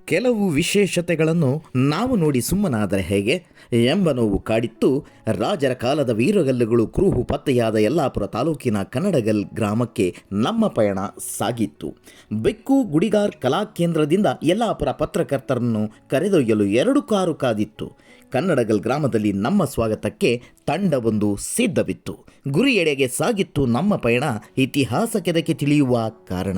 ಕೆಲವು ವಿಶೇಷತೆಗಳನ್ನು ನಾವು ನೋಡಿ ಸುಮ್ಮನಾದರೆ ಹೇಗೆ ಎಂಬ ನೋವು ಕಾಡಿತ್ತು. ರಾಜರ ಕಾಲದ ವೀರಗಲ್ಲುಗಳು ಕ್ರೂಹು ಪತ್ತೆಯಾದ ಯಲ್ಲಾಪುರ ತಾಲೂಕಿನ ಕನ್ನಡಗಲ್ ಗ್ರಾಮಕ್ಕೆ ನಮ್ಮ ಪಯಣ ಸಾಗಿತ್ತು. ಬೆಕ್ಕು ಗುಡಿಗಾರ್ ಕಲಾ ಕೇಂದ್ರದಿಂದ ಯಲ್ಲಾಪುರ ಪತ್ರಕರ್ತರನ್ನು ಕರೆದೊಯ್ಯಲು 2 ಕಾರು ಕಾದಿತ್ತು. ಕನ್ನಡಗಲ್ ಗ್ರಾಮದಲ್ಲಿ ನಮ್ಮ ಸ್ವಾಗತಕ್ಕೆ ತಂಡವೊಂದು ಸಿದ್ಧವಿತ್ತು. ಗುರಿಯೆಡೆಗೆ ಸಾಗಿತ್ತು ನಮ್ಮ ಪಯಣ. ಇತಿಹಾಸ ಕೆದಕಿ ತಿಳಿಯುವ ಕಾರಣ.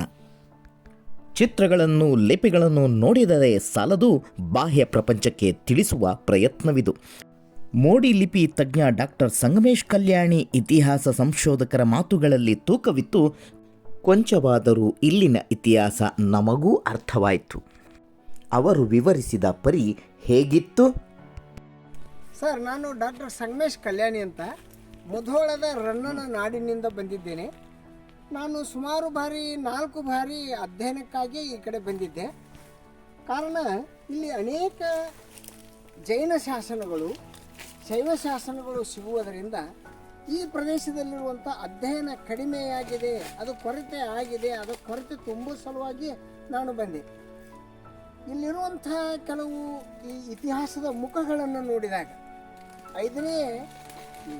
ಚಿತ್ರಗಳನ್ನು ಲಿಪಿಗಳನ್ನು ನೋಡಿದರೆ ಸಾಲದು, ಬಾಹ್ಯ ಪ್ರಪಂಚಕ್ಕೆ ತಿಳಿಸುವ ಪ್ರಯತ್ನವಿದು. ಮೋಡಿ ಲಿಪಿ ತಜ್ಞ ಡಾಕ್ಟರ್ ಸಂಗಮೇಶ್ ಕಲ್ಯಾಣಿ ಇತಿಹಾಸ ಸಂಶೋಧಕರ ಮಾತುಗಳಲ್ಲಿ ತೂಕವಿತ್ತು. ಕೊಂಚವಾದರೂ ಇಲ್ಲಿನ ಇತಿಹಾಸ ನಮಗೂ ಅರ್ಥವಾಯಿತು. ಅವರು ವಿವರಿಸಿದ ಪರಿ ಹೇಗಿತ್ತು? ಸರ್, ನಾನು ಡಾಕ್ಟರ್ ಸಂಗಮೇಶ್ ಕಲ್ಯಾಣಿ ಅಂತ ಮುಧೋಳದ ರನ್ನನ ನಾಡಿನಿಂದ ಬಂದಿದ್ದೇನೆ. ನಾನು ಸುಮಾರು ಬಾರಿ 4 ಬಾರಿ ಅಧ್ಯಯನಕ್ಕಾಗಿ ಈ ಕಡೆ ಬಂದಿದ್ದೆ. ಕಾರಣ ಇಲ್ಲಿ ಅನೇಕ ಜೈನ ಶಾಸನಗಳು, ಶೈವ ಶಾಸನಗಳು ಸಿಗುವುದರಿಂದ ಈ ಪ್ರದೇಶದಲ್ಲಿರುವಂಥ ಅಧ್ಯಯನ ಕಡಿಮೆಯಾಗಿದೆ, ಅದು ಕೊರತೆ ಆಗಿದೆ. ಅದು ಕೊರತೆ ತುಂಬುವ ಸಲುವಾಗಿ ನಾನು ಬಂದೆ. ಇಲ್ಲಿರುವಂಥ ಕೆಲವು ಈ ಇತಿಹಾಸದ ಮುಖಗಳನ್ನು ನೋಡಿದಾಗ 5ನೇ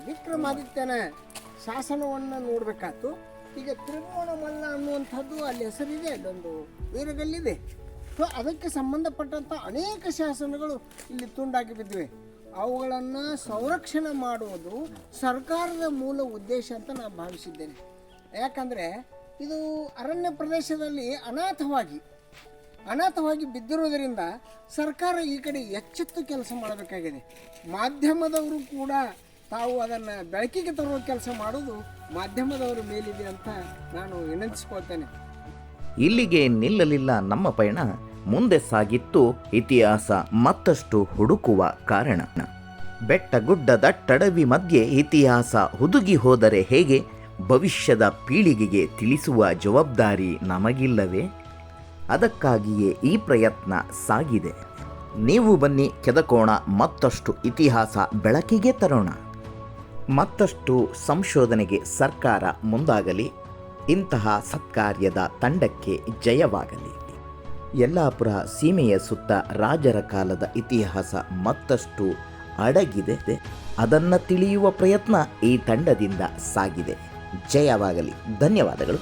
ವಿಕ್ರಮಾದಿತ್ಯನ ಶಾಸನವನ್ನು ನೋಡಬೇಕಾಯ್ತು. ಈಗ ತ್ರಿಭುವನಮಲ್ಲ ಅನ್ನುವಂಥದ್ದು ಅಲ್ಲಿ ಹೆಸರಿದೆ, ಅಲ್ಲೊಂದು ವೀರಗಲ್ಲಿದೆ. ಸೊ ಅದಕ್ಕೆ ಸಂಬಂಧಪಟ್ಟಂಥ ಅನೇಕ ಶಾಸನಗಳು ಇಲ್ಲಿ ತುಂಡಾಗಿ ಬಿದ್ದಿವೆ. ಅವುಗಳನ್ನು ಸಂರಕ್ಷಣೆ ಮಾಡುವುದು ಸರ್ಕಾರದ ಮೂಲ ಉದ್ದೇಶ ಅಂತ ನಾನು ಭಾವಿಸಿದ್ದೇನೆ. ಯಾಕಂದರೆ ಇದು ಅರಣ್ಯ ಪ್ರದೇಶದಲ್ಲಿ ಅನಾಥವಾಗಿ ಬಿದ್ದಿರೋದರಿಂದ ಸರ್ಕಾರ ಈ ಕಡೆ ಎಚ್ಚೆತ್ತು ಕೆಲಸ ಮಾಡಬೇಕಾಗಿದೆ. ಮಾಧ್ಯಮದವರು ಕೂಡ ತಾವು ಅದನ್ನು ಬೆಳಕಿಗೆ ತರುವ ಕೆಲಸ ಮಾಡೋದು ಮಾಧ್ಯಮದವರ ಮೇಲಿದೆ ಅಂತ ನಾನು ವಿನಂತಿಸ್ಕೊಳ್ತೇನೆ. ಇಲ್ಲಿಗೆ ನಿಲ್ಲಲಿಲ್ಲ ನಮ್ಮ ಪಯಣ, ಮುಂದೆ ಸಾಗಿತ್ತು ಇತಿಹಾಸ ಮತ್ತಷ್ಟು ಹುಡುಕುವ ಕಾರಣ. ಬೆಟ್ಟ ಗುಡ್ಡದ ದಟ್ಟಡವಿ ಮಧ್ಯೆ ಇತಿಹಾಸ ಹುದುಗಿ ಹೋದರೆ ಹೇಗೆ? ಭವಿಷ್ಯದ ಪೀಳಿಗೆಗೆ ತಿಳಿಸುವ ಜವಾಬ್ದಾರಿ ನಮಗಿಲ್ಲವೇ? ಅದಕ್ಕಾಗಿಯೇ ಈ ಪ್ರಯತ್ನ ಸಾಗಿದೆ. ನೀವು ಬನ್ನಿ, ಕೆದಕೋಣ, ಮತ್ತಷ್ಟು ಇತಿಹಾಸ ಬೆಳಕಿಗೆ ತರೋಣ. ಮತ್ತಷ್ಟು ಸಂಶೋಧನೆಗೆ ಸರ್ಕಾರ ಮುಂದಾಗಲಿ. ಇಂತಹ ಸತ್ಕಾರ್ಯದ ತಂಡಕ್ಕೆ ಜಯವಾಗಲಿ. ಯಲ್ಲಾಪುರ ಸೀಮೆಯ ಸುತ್ತ ರಾಜರ ಕಾಲದ ಇತಿಹಾಸ ಮತ್ತಷ್ಟು ಅಡಗಿದೆ. ಅದನ್ನು ತಿಳಿಯುವ ಪ್ರಯತ್ನ ಈ ತಂಡದಿಂದ ಸಾಗಿದೆ. ಜಯವಾಗಲಿ. ಧನ್ಯವಾದಗಳು.